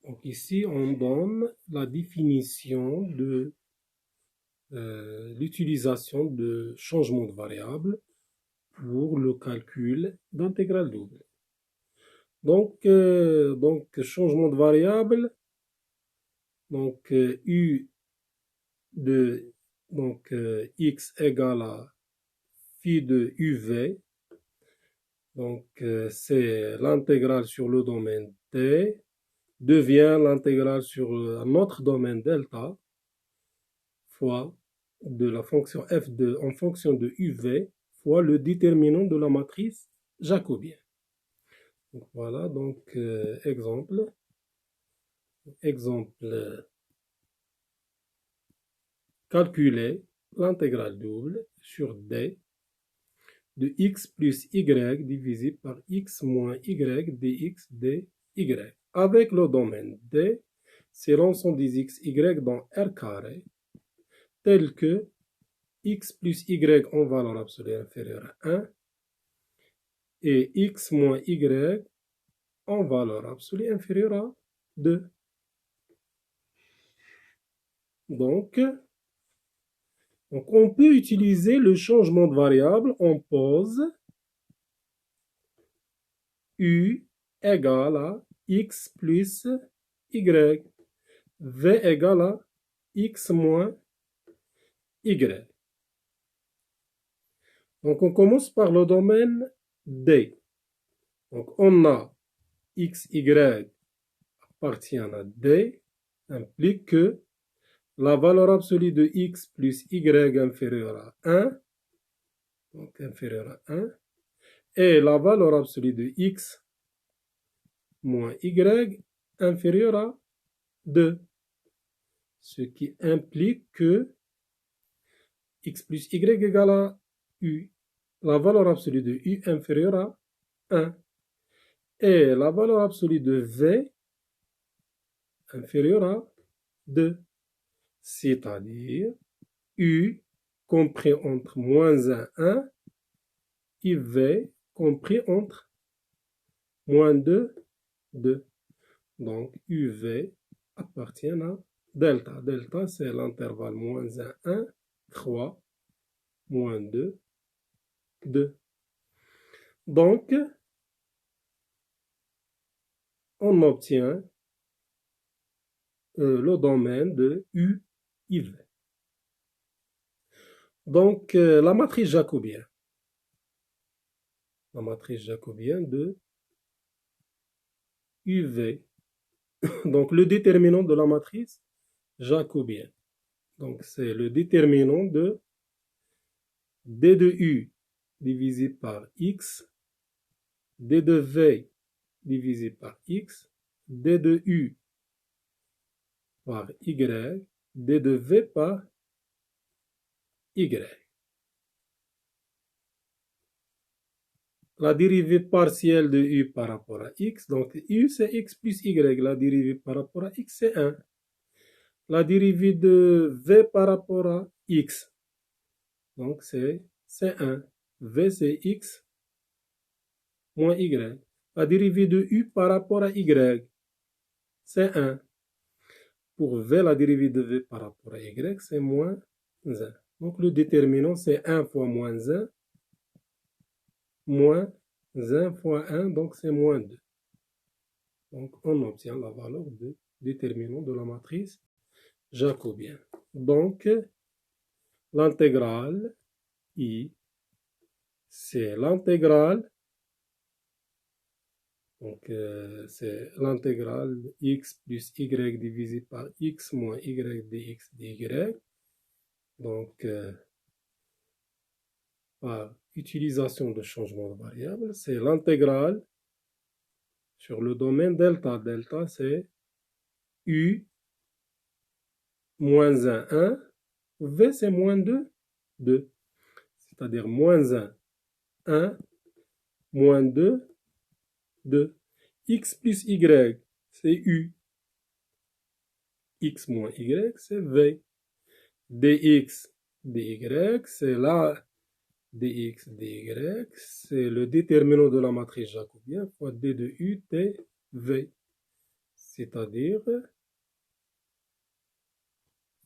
Donc ici, on donne la définition de l'utilisation de changement de variable pour le calcul d'intégrale double. Donc, changement de variable, donc U de x égale à phi de UV, donc c'est l'intégrale sur le domaine T, devient l'intégrale sur un autre domaine delta, fois de la fonction f en fonction de UV, fois le déterminant de la matrice jacobienne. Donc, voilà, donc exemple, calculer l'intégrale double sur D de x plus y divisé par x moins y dx dy. Avec le domaine D, c'est l'ensemble des x, y dans R carré, tel que x plus y en valeur absolue inférieure à 1 et x moins y en valeur absolue inférieure à 2. Donc, on peut utiliser le changement de variable. On pose U égale à x plus y. V égale à x moins y. Donc, on commence par le domaine D. Donc, on a x, y appartient à D, implique que la valeur absolue de x plus y inférieure à 1, donc inférieure à 1, et la valeur absolue de x moins y inférieure à 2. Ce qui implique que x plus y égale à u. La valeur absolue de u inférieure à 1. Et la valeur absolue de v inférieure à 2. C'est-à-dire u compris entre moins 1, 1 et v compris entre moins 2, 2. Donc uv appartient à delta. Delta, c'est l'intervalle moins 1, 1, 3, moins 2, 2. Donc, on obtient le domaine de U et V. Donc, la matrice jacobienne. La matrice jacobienne de UV. Donc, le déterminant de la matrice jacobienne. Donc, c'est le déterminant de D de U divisé par X, D de V divisé par X, D de U par Y, D de V par Y. La dérivée partielle de U par rapport à X, donc U c'est X plus Y, la dérivée par rapport à X c'est 1. La dérivée de V par rapport à X, donc c'est 1. V c'est X moins Y. La dérivée de U par rapport à Y, c'est 1. Pour V, la dérivée de V par rapport à Y, c'est moins 1. Donc le déterminant, c'est 1 fois moins 1, moins 1 fois 1, donc c'est moins 2. Donc on obtient la valeur de déterminant de la matrice jacobienne. Donc l'intégrale I, c'est l'intégrale, donc c'est l'intégrale x plus y divisé par x moins y dx dy. Donc par utilisation de changement de variable, c'est l'intégrale sur le domaine delta. Delta, c'est U moins 1, 1. V, c'est moins 2, 2. C'est-à-dire moins 1, 1, moins 2, 2. X plus Y, c'est U. X moins Y, c'est V. Dx, dy, c'est là. Dx, dy, c'est le déterminant de la matrice jacobienne fois d de u, t, v. c'est-à-dire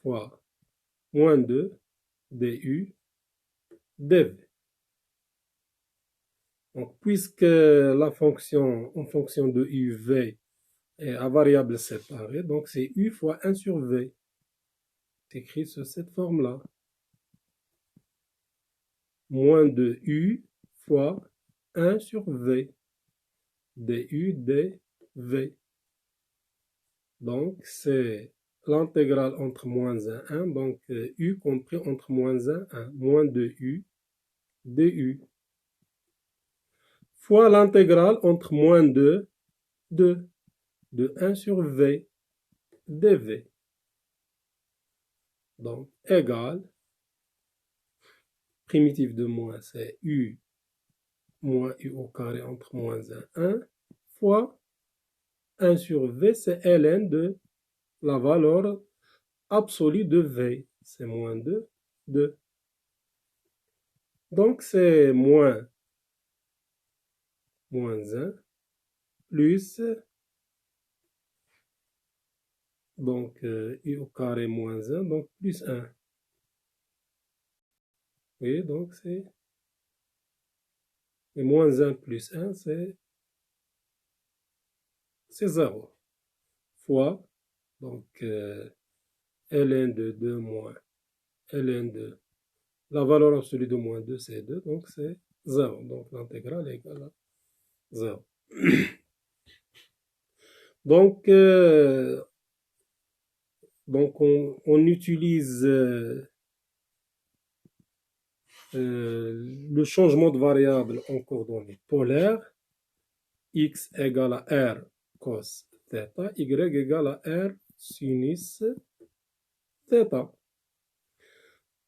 fois moins 2 du dv. Donc, puisque la fonction en fonction de uv est à variable séparée, donc c'est u fois 1 sur v. C'est écrit sous cette forme-là. Moins de u fois 1 sur v. du dv. Donc, c'est l'intégrale entre moins 1 et 1. Donc, u compris entre moins 1 et 1. Moins de u du. Fois l'intégrale entre moins 2, 2. De 1 sur v dv. Donc, égale, primitif de moins, c'est u moins u au carré entre moins 1 et 1, fois 1 sur v, c'est ln de la valeur absolue de v. C'est moins 2, 2. Donc, c'est moins 1 plus, donc u au carré moins 1, donc plus 1. Oui, donc c'est... Et moins 1 plus 1, c'est 0. Fois, donc ln de 2 moins ln de... La valeur absolue de moins 2, c'est 2, donc c'est 0. Donc l'intégrale est égale à 0. Donc, on utilise le changement de variable en coordonnées polaires. X égale à R cos θ, Y égale à R sinus θ.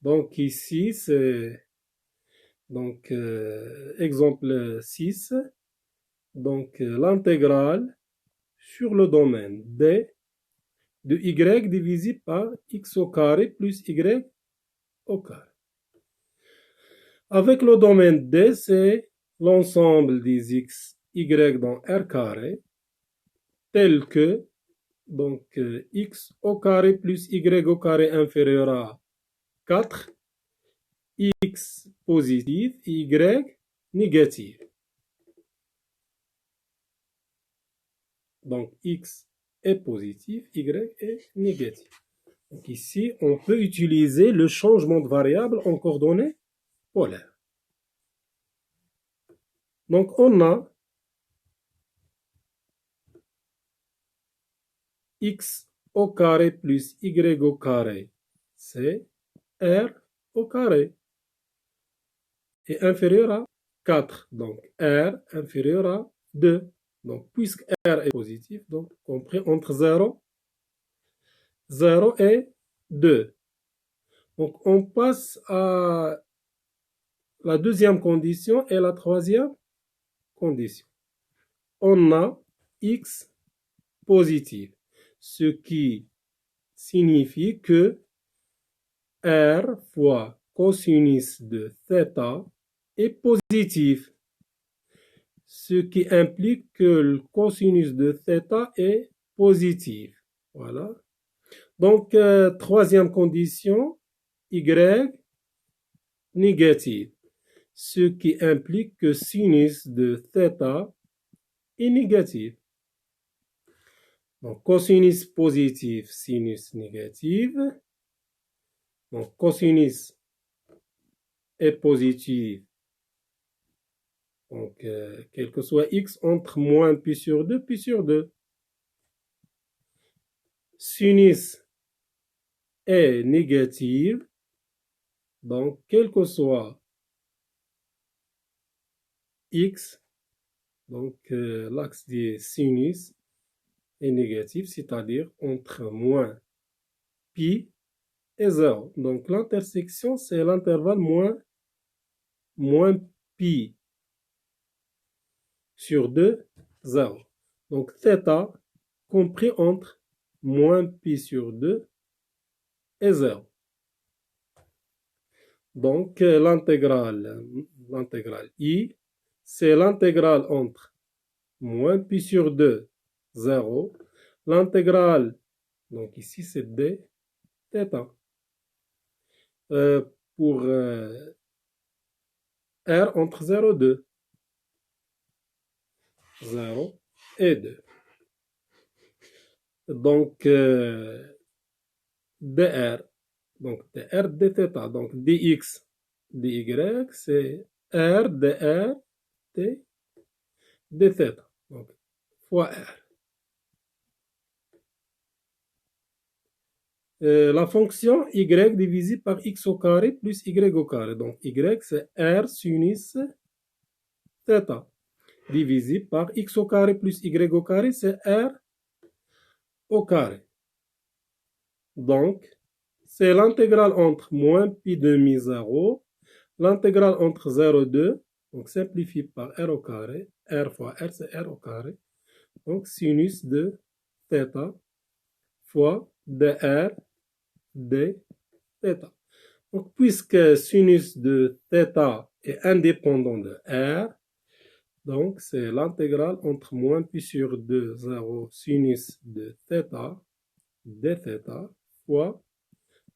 Donc ici, c'est donc exemple 6. Donc l'intégrale sur le domaine D de Y divisé par X au carré plus Y au carré. Avec le domaine D, c'est l'ensemble des X, Y dans R carré, tel que donc X au carré plus Y au carré inférieur à 4, X positif et Y négatif. Donc X est positif, Y est négatif. Donc ici, on peut utiliser le changement de variable en coordonnées polaires. Donc on a X au carré plus Y au carré, c'est R au carré, est inférieur à 4. Donc R inférieur à 2. Donc puisque R est positif, donc compris entre 0 et 2. Donc on passe à la deuxième condition et la troisième condition. On a X positif, ce qui signifie que R fois cosinus de θ est positif, ce qui implique que le cosinus de θ est positif. Voilà. Donc, troisième condition, Y négatif, ce qui implique que sinus de θ est négatif. Donc, cosinus positif, sinus négatif. Donc, cosinus est positif. Donc, quel que soit x entre moins pi sur 2, pi sur 2. Sinus est négatif. Donc, quel que soit x, donc l'axe des sinus est négatif, c'est-à-dire entre moins pi et 0. Donc, l'intersection, c'est l'intervalle moins pi sur 2, 0. Donc, θ compris entre moins pi sur 2 et 0. Donc, l'intégrale I, c'est l'intégrale entre moins pi sur 2, 0, L'intégrale, donc ici c'est d θ. Pour r entre 0 et 2. 0 et 2. Donc, dr, donc dr dθ, donc dx, dy, c'est r dr dθ, donc fois r. La fonction y divisée par x au carré plus y au carré. Donc y c'est r sinus θ divisé par x au carré plus y au carré, c'est r au carré. Donc c'est l'intégrale entre moins pi demi 0, l'intégrale entre 0 et 2, donc simplifié par r au carré, r fois r c'est r au carré, donc sinus de θ fois dr dθ. Donc, puisque sinus de θ est indépendant de r, donc c'est l'intégrale entre moins pi sur 2, 0, sinus de θ, dθ, fois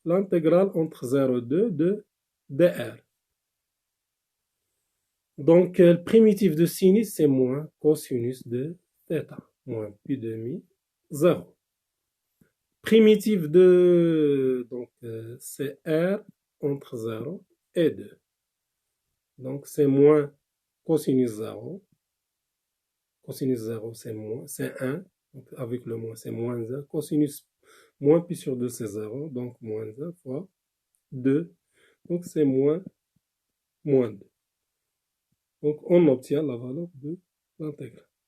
l'intégrale entre 0 et 2 de dr. Donc, le primitif de sinus, c'est moins cosinus de θ, moins pi demi, 0. Primitif de, donc, c'est r entre 0 et 2. Donc, c'est moins cosinus 0. Cosinus 0, c'est moins, c'est 1. Donc, avec le moins, c'est moins 1. Cosinus moins pi sur 2, c'est 0. Donc, moins 1 fois 2. Donc, c'est moins 2. Donc, on obtient la valeur de l'intégrale.